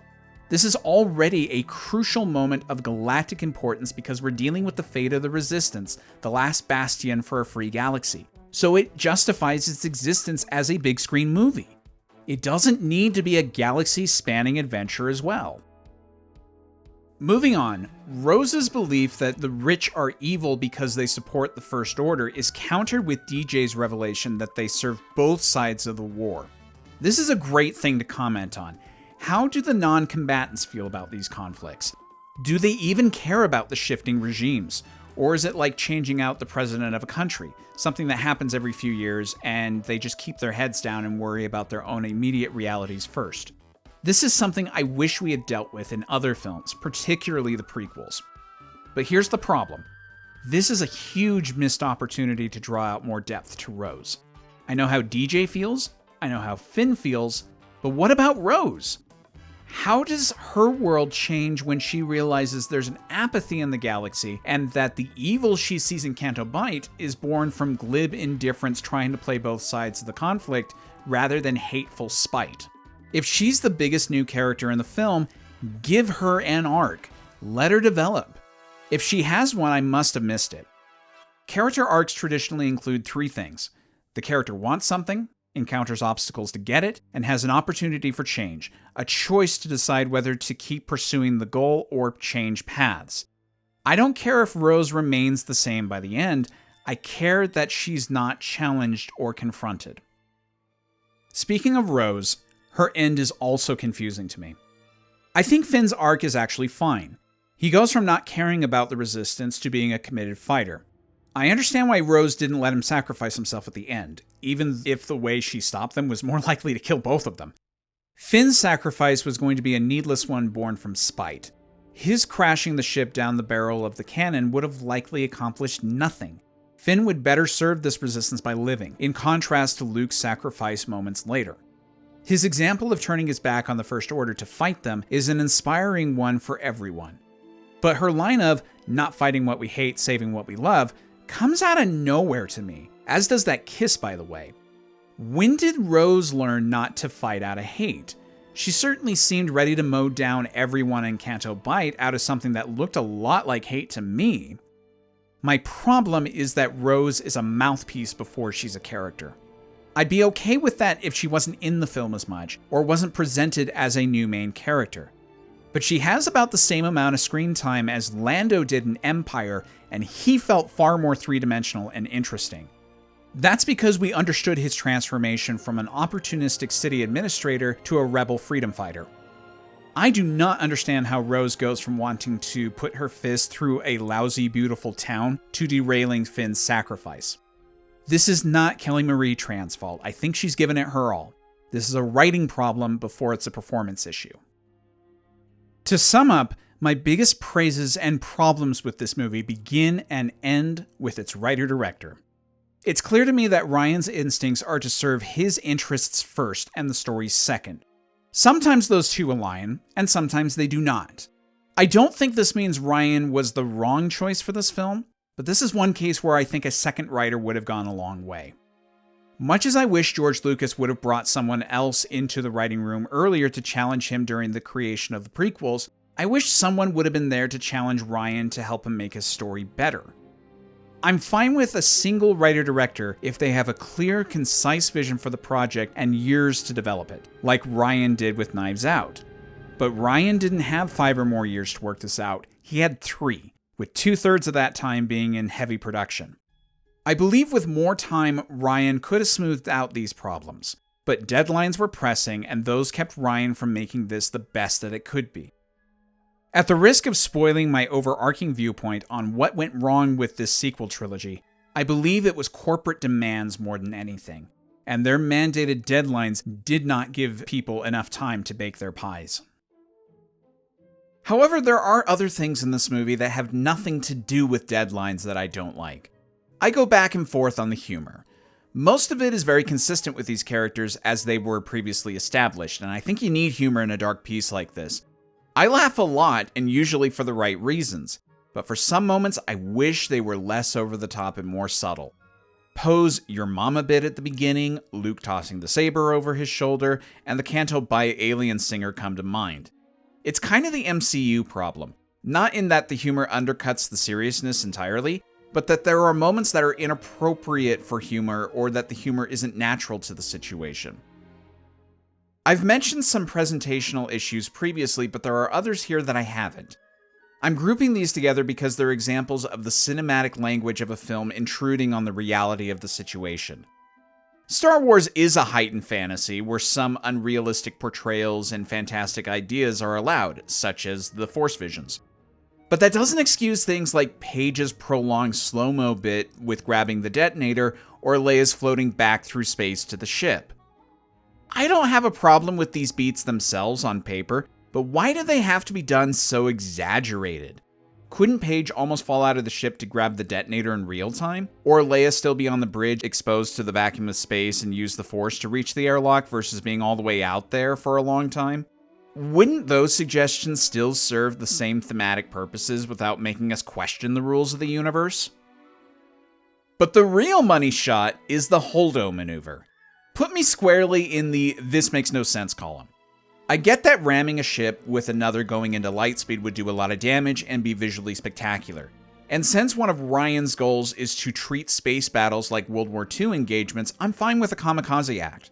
This is already a crucial moment of galactic importance because we're dealing with the fate of the Resistance, the last bastion for a free galaxy. So it justifies its existence as a big screen movie. It doesn't need to be a galaxy-spanning adventure as well. Moving on, Rose's belief that the rich are evil because they support the First Order is countered with DJ's revelation that they serve both sides of the war. This is a great thing to comment on. How do the non-combatants feel about these conflicts? Do they even care about the shifting regimes? Or is it like changing out the president of a country, something that happens every few years and they just keep their heads down and worry about their own immediate realities first? This is something I wish we had dealt with in other films, particularly the prequels. But here's the problem. This is a huge missed opportunity to draw out more depth to Rose. I know how DJ feels, I know how Finn feels, but what about Rose? How does her world change when she realizes there's an apathy in the galaxy and that the evil she sees in Canto Bight is born from glib indifference trying to play both sides of the conflict rather than hateful spite? If she's the biggest new character in the film, give her an arc. Let her develop. If she has one, I must have missed it. Character arcs traditionally include 3 things. The character wants something, encounters obstacles to get it, and has an opportunity for change, a choice to decide whether to keep pursuing the goal or change paths. I don't care if Rose remains the same by the end, I care that she's not challenged or confronted. Speaking of Rose, her end is also confusing to me. I think Finn's arc is actually fine. He goes from not caring about the Resistance to being a committed fighter. I understand why Rose didn't let him sacrifice himself at the end, even if the way she stopped them was more likely to kill both of them. Finn's sacrifice was going to be a needless one born from spite. His crashing the ship down the barrel of the cannon would have likely accomplished nothing. Finn would better serve this Resistance by living, in contrast to Luke's sacrifice moments later. His example of turning his back on the First Order to fight them is an inspiring one for everyone. But her line of, not fighting what we hate, saving what we love, comes out of nowhere to me, as does that kiss, by the way. When did Rose learn not to fight out of hate? She certainly seemed ready to mow down everyone in Canto Bight out of something that looked a lot like hate to me. My problem is that Rose is a mouthpiece before she's a character. I'd be okay with that if she wasn't in the film as much, or wasn't presented as a new main character. But she has about the same amount of screen time as Lando did in Empire, and he felt far more three-dimensional and interesting. That's because we understood his transformation from an opportunistic city administrator to a rebel freedom fighter. I do not understand how Rose goes from wanting to put her fist through a lousy, beautiful town to derailing Finn's sacrifice. This is not Kelly Marie Tran's fault. I think she's given it her all. This is a writing problem before it's a performance issue. To sum up, My biggest praises and problems with this movie begin and end with its writer-director. It's clear to me that Rian's instincts are to serve his interests first and the story second. Sometimes those two align, and sometimes they do not. I don't think this means Rian was the wrong choice for this film, but this is one case where I think a second writer would have gone a long way. Much as I wish George Lucas would have brought someone else into the writing room earlier to challenge him during the creation of the prequels, I wish someone would have been there to challenge Rian to help him make his story better. I'm fine with a single writer-director if they have a clear, concise vision for the project and years to develop it, like Rian did with Knives Out. But Rian didn't have 5 or more years to work this out, he had 3, with 2/3 of that time being in heavy production. I believe with more time, Rian could have smoothed out these problems, but deadlines were pressing and those kept Rian from making this the best that it could be. At the risk of spoiling my overarching viewpoint on what went wrong with this sequel trilogy, I believe it was corporate demands more than anything, and their mandated deadlines did not give people enough time to bake their pies. However, there are other things in this movie that have nothing to do with deadlines that I don't like. I go back and forth on the humor. Most of it is very consistent with these characters as they were previously established, and I think you need humor in a dark piece like this. I laugh a lot, and usually for the right reasons, but for some moments I wish they were less over the top and more subtle. Poe's "Your Mama" bit at the beginning, Luke tossing the saber over his shoulder, and the Canto Bight alien singer come to mind. It's kind of the MCU problem, not in that the humor undercuts the seriousness entirely, but that there are moments that are inappropriate for humor or that the humor isn't natural to the situation. I've mentioned some presentational issues previously, but there are others here that I haven't. I'm grouping these together because they're examples of the cinematic language of a film intruding on the reality of the situation. Star Wars is a heightened fantasy where some unrealistic portrayals and fantastic ideas are allowed, such as the Force visions. But that doesn't excuse things like Paige's prolonged slow-mo bit with grabbing the detonator or Leia's floating back through space to the ship. I don't have a problem with these beats themselves on paper, but why do they have to be done so exaggerated? Couldn't Paige almost fall out of the ship to grab the detonator in real time? Or Leia still be on the bridge exposed to the vacuum of space and use the Force to reach the airlock versus being all the way out there for a long time? Wouldn't those suggestions still serve the same thematic purposes without making us question the rules of the universe? But the real money shot is the Holdo maneuver. Put me squarely in the "this makes no sense" column. I get that ramming a ship with another going into lightspeed would do a lot of damage and be visually spectacular. And since one of Rian's goals is to treat space battles like World War II engagements, I'm fine with a kamikaze act.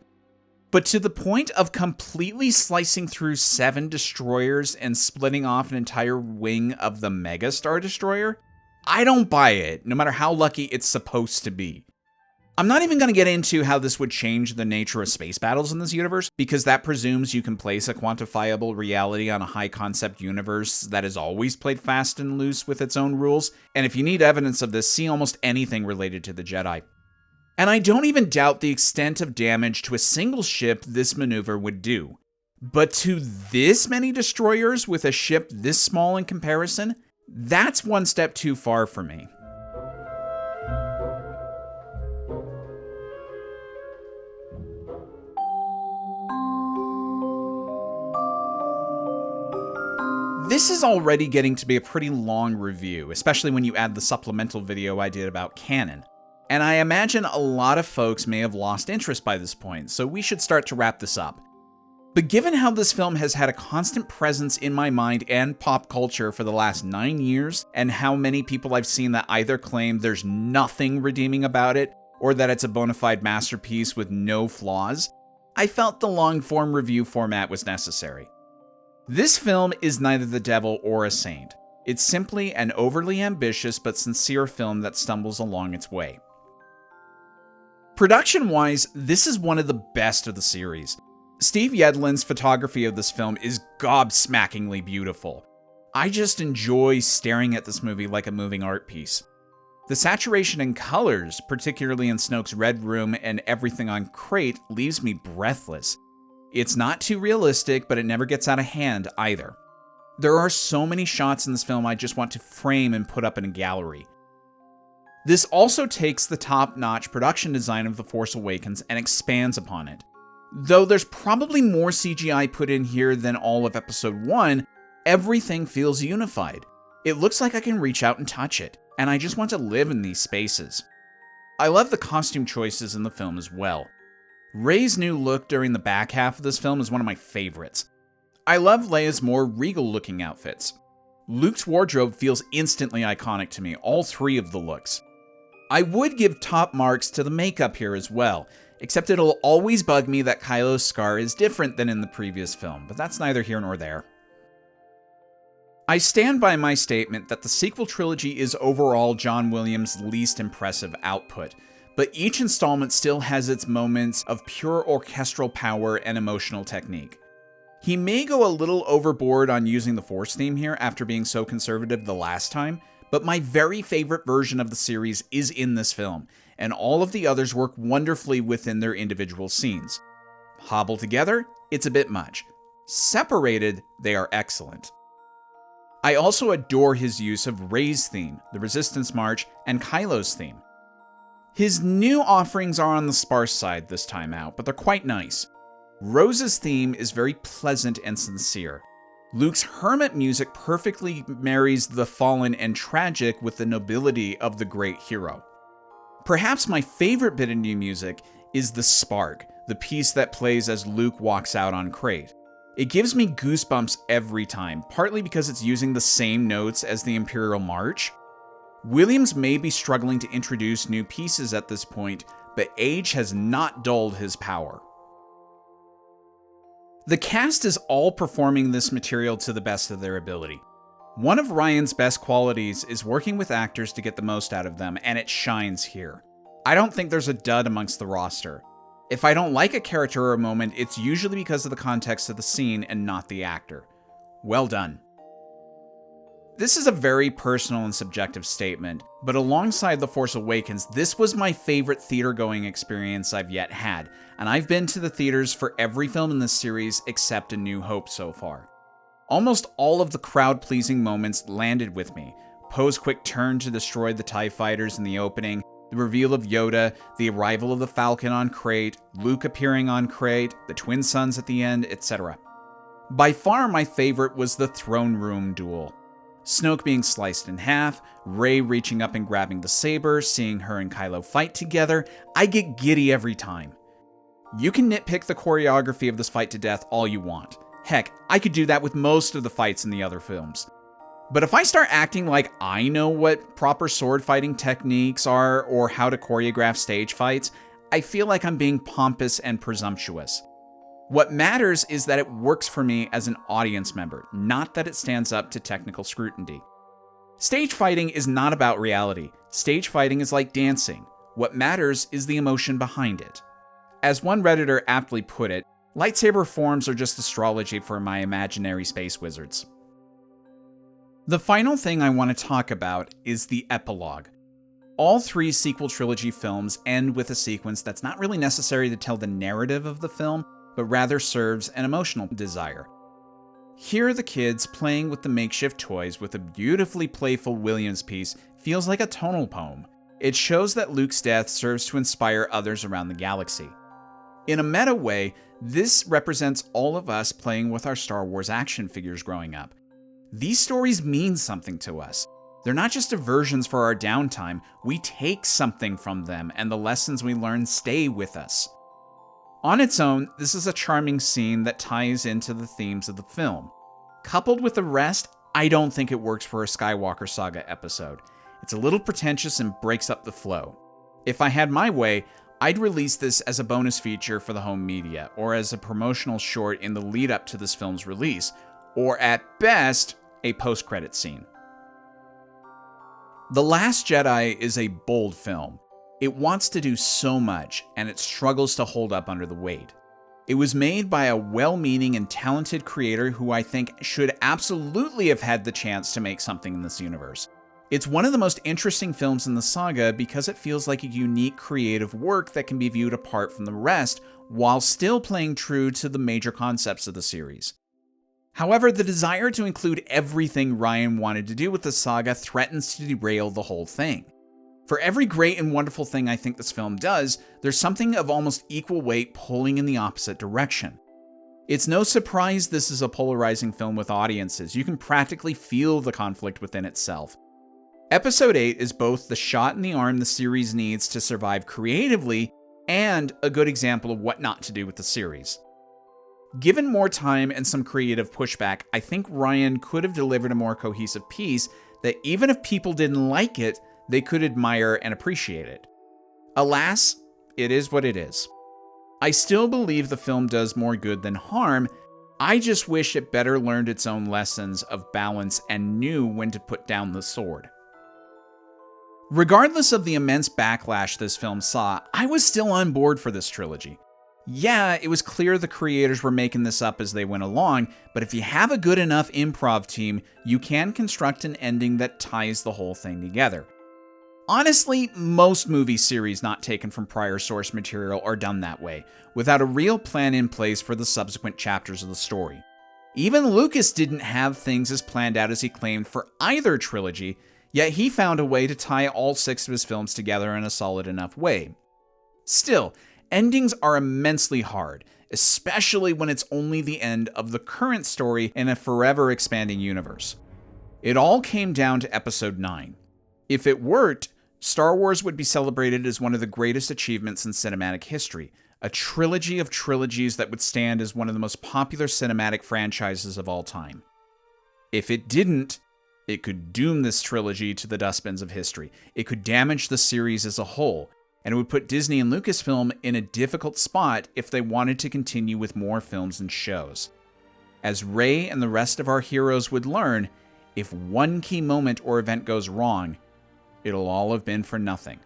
But to the point of completely slicing through 7 destroyers and splitting off an entire wing of the Mega Star Destroyer? I don't buy it, no matter how lucky it's supposed to be. I'm not even going to get into how this would change the nature of space battles in this universe, because that presumes you can place a quantifiable reality on a high-concept universe that has always played fast and loose with its own rules, and if you need evidence of this, see almost anything related to the Jedi. And I don't even doubt the extent of damage to a single ship this maneuver would do. But to this many destroyers with a ship this small in comparison, that's one step too far for me. This is already getting to be a pretty long review, especially when you add the supplemental video I did about canon. And I imagine a lot of folks may have lost interest by this point, so we should start to wrap this up. But given how this film has had a constant presence in my mind and pop culture for the last 9 years, and how many people I've seen that either claim there's nothing redeeming about it, or that it's a bona fide masterpiece with no flaws, I felt the long-form review format was necessary. This film is neither the devil or a saint. It's simply an overly ambitious but sincere film that stumbles along its way. Production-wise, this is one of the best of the series. Steve Yedlin's photography of this film is gobsmackingly beautiful. I just enjoy staring at this movie like a moving art piece. The saturation in colors, particularly in Snoke's Red Room and everything on Crate, leaves me breathless. It's not too realistic, but it never gets out of hand either. There are so many shots in this film I just want to frame and put up in a gallery. This also takes the top-notch production design of The Force Awakens and expands upon it. Though there's probably more CGI put in here than all of Episode 1, everything feels unified. It looks like I can reach out and touch it, and I just want to live in these spaces. I love the costume choices in the film as well. Rey's new look during the back half of this film is one of my favorites. I love Leia's more regal-looking outfits. Luke's wardrobe feels instantly iconic to me, all three of the looks. I would give top marks to the makeup here as well, except it'll always bug me that Kylo's scar is different than in the previous film, but that's neither here nor there. I stand by my statement that the sequel trilogy is overall John Williams' least impressive output, but each installment still has its moments of pure orchestral power and emotional technique. He may go a little overboard on using the Force theme here after being so conservative the last time, but my very favorite version of the series is in this film, and all of the others work wonderfully within their individual scenes. Hobbled together, it's a bit much. Separated, they are excellent. I also adore his use of Rey's theme, the Resistance March, and Kylo's theme. His new offerings are on the sparse side this time out, but they're quite nice. Rose's theme is very pleasant and sincere. Luke's hermit music perfectly marries the fallen and tragic with the nobility of the great hero. Perhaps my favorite bit of new music is The Spark, the piece that plays as Luke walks out on Crate. It gives me goosebumps every time, partly because it's using the same notes as the Imperial March. Williams may be struggling to introduce new pieces at this point, but age has not dulled his power. The cast is all performing this material to the best of their ability. One of Rian's best qualities is working with actors to get the most out of them, and it shines here. I don't think there's a dud amongst the roster. If I don't like a character or a moment, it's usually because of the context of the scene and not the actor. Well done. This is a very personal and subjective statement, but alongside The Force Awakens, this was my favorite theater-going experience I've yet had, and I've been to the theaters for every film in this series except A New Hope so far. Almost all of the crowd-pleasing moments landed with me. Poe's quick turn to destroy the TIE fighters in the opening, the reveal of Yoda, the arrival of the Falcon on Crate, Luke appearing on Crate, the twin suns at the end, etc. By far my favorite was the throne room duel. Snoke being sliced in half, Rey reaching up and grabbing the saber, seeing her and Kylo fight together, I get giddy every time. You can nitpick the choreography of this fight to death all you want. Heck, I could do that with most of the fights in the other films. But if I start acting like I know what proper sword fighting techniques are or how to choreograph stage fights, I feel like I'm being pompous and presumptuous. What matters is that it works for me as an audience member, not that it stands up to technical scrutiny. Stage fighting is not about reality. Stage fighting is like dancing. What matters is the emotion behind it. As one Redditor aptly put it, lightsaber forms are just astrology for my imaginary space wizards. The final thing I want to talk about is the epilogue. All three sequel trilogy films end with a sequence that's not really necessary to tell the narrative of the film, but rather serves an emotional desire. Here the kids playing with the makeshift toys with a beautifully playful Williams piece feels like a tonal poem. It shows that Luke's death serves to inspire others around the galaxy. In a meta way, this represents all of us playing with our Star Wars action figures growing up. These stories mean something to us. They're not just diversions for our downtime, we take something from them and the lessons we learn stay with us. On its own, this is a charming scene that ties into the themes of the film. Coupled with the rest, I don't think it works for a Skywalker Saga episode. It's a little pretentious and breaks up the flow. If I had my way, I'd release this as a bonus feature for the home media, or as a promotional short in the lead up to this film's release, or at best, a post-credit scene. The Last Jedi is a bold film. It wants to do so much, and it struggles to hold up under the weight. It was made by a well-meaning and talented creator who I think should absolutely have had the chance to make something in this universe. It's one of the most interesting films in the saga because it feels like a unique creative work that can be viewed apart from the rest, while still playing true to the major concepts of the series. However, the desire to include everything Rian wanted to do with the saga threatens to derail the whole thing. For every great and wonderful thing I think this film does, there's something of almost equal weight pulling in the opposite direction. It's no surprise this is a polarizing film with audiences. You can practically feel the conflict within itself. Episode 8 is both the shot in the arm the series needs to survive creatively and a good example of what not to do with the series. Given more time and some creative pushback, I think Rian could have delivered a more cohesive piece that even if people didn't like it, they could admire and appreciate it. Alas, it is what it is. I still believe the film does more good than harm. I just wish it better learned its own lessons of balance and knew when to put down the sword. Regardless of the immense backlash this film saw, I was still on board for this trilogy. Yeah, it was clear the creators were making this up as they went along, but if you have a good enough improv team, you can construct an ending that ties the whole thing together. Honestly, most movie series not taken from prior source material are done that way, without a real plan in place for the subsequent chapters of the story. Even Lucas didn't have things as planned out as he claimed for either trilogy, yet he found a way to tie all 6 of his films together in a solid enough way. Still, endings are immensely hard, especially when it's only the end of the current story in a forever expanding universe. It all came down to Episode 9. If it weren't, Star Wars would be celebrated as one of the greatest achievements in cinematic history, a trilogy of trilogies that would stand as one of the most popular cinematic franchises of all time. If it didn't, it could doom this trilogy to the dustbins of history. It could damage the series as a whole, and it would put Disney and Lucasfilm in a difficult spot if they wanted to continue with more films and shows. As Rey and the rest of our heroes would learn, if one key moment or event goes wrong, it'll all have been for nothing.